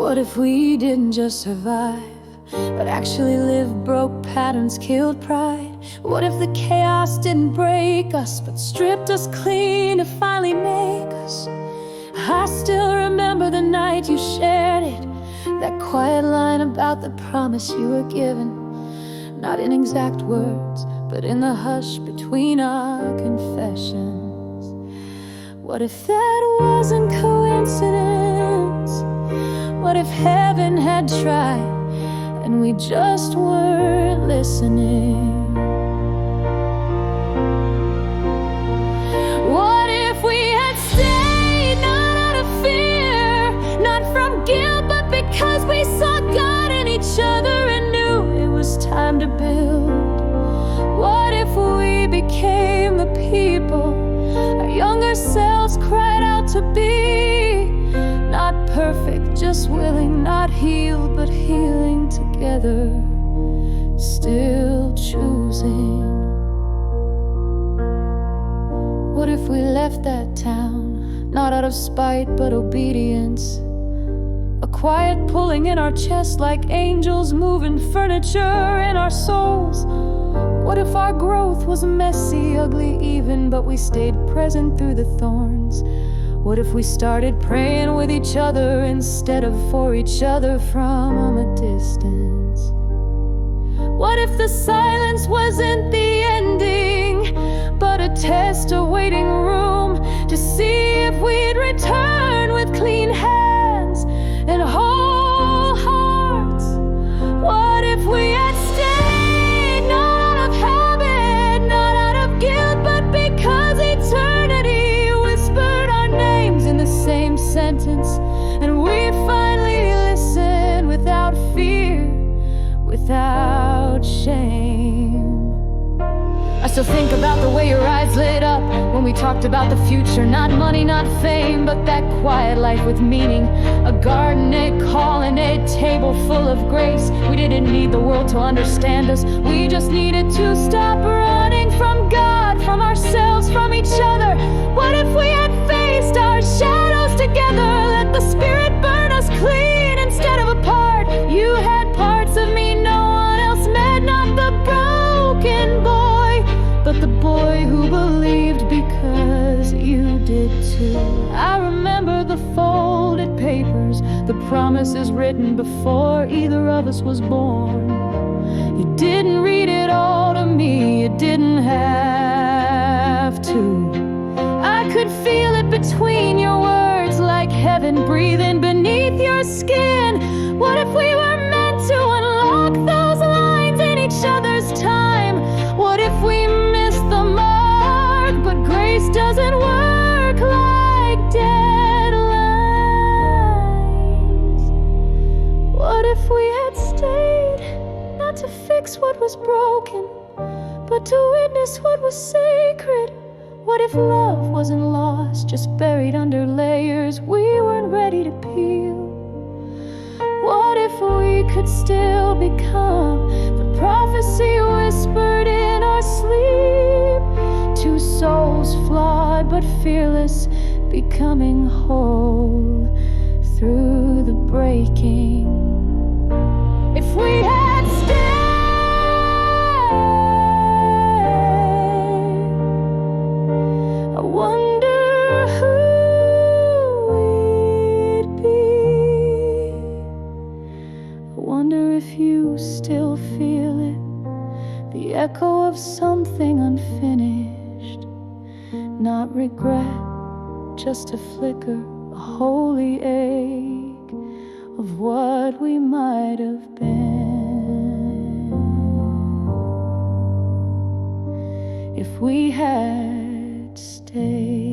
What if we didn't just survive, but actually lived, broke patterns, killed pride? What if the chaos didn't break us, but stripped us clean to finally make us? I still remember the night you shared it, that quiet line about the promise you were given, not in exact words, but in the hush between our confessions. What if that wasn't coincidence? What if heaven had tried and we just weren't listening? What if we had stayed, not out of fear, not from guilt, but because we saw God in each other and knew it was time to build? What if we became the people our younger selves cried out to be? Not perfect, just willing, not healed, but healing together, still choosing. What if we left that town, not out of spite, but obedience? A quiet pulling in our chest like angels moving furniture in our souls. What if our growth was messy, ugly even, but we stayed present through the thorns? What if we started praying with each other instead of for each other from a distance? What if the silence wasn't the ending, but a test, a waiting room to see if we'd return with clean hands and whole hearts? What if we had stayed, not out of habit, not out of guilt, but because eternity whispered our names in the same sentence, and we finally listened without fear, without shame? I still think about the way your eyes lit up when we talked about the future. Not money, not fame, but that quiet life with meaning. A garden, a calling, a table full of grace. We didn't need the world to understand us. We just needed to stop running from God, from ourselves, from each other. What if we had faced our shadows together? Let the Spirit burn us clean instead of apart. You had parts of me no one else met, not the broken boy, but the boy who believed because you did too. I remember the folded papers, the promises written before either of us was born. You didn't read it all to me, you didn't have to. I could feel it between your words, like heaven breathing beneath your skin. What if we were meant to unlock those lines in each other's time? What if we missed the mark, but grace doesn't work like deadlines? What if we had stayed, not to fix what was broken, but to witness what was sacred? What if love wasn't lost, just buried under layers we weren't ready to peel? What if we could still become the prophecy whispered in our sleep? Two souls flawed but fearless, becoming whole through the breaking. If we had stayed, I wonder who we'd be. I wonder if you still feel it, the echo of something unfinished. Not regret, just a flicker, a holy ache of what we might have been if we had stayed.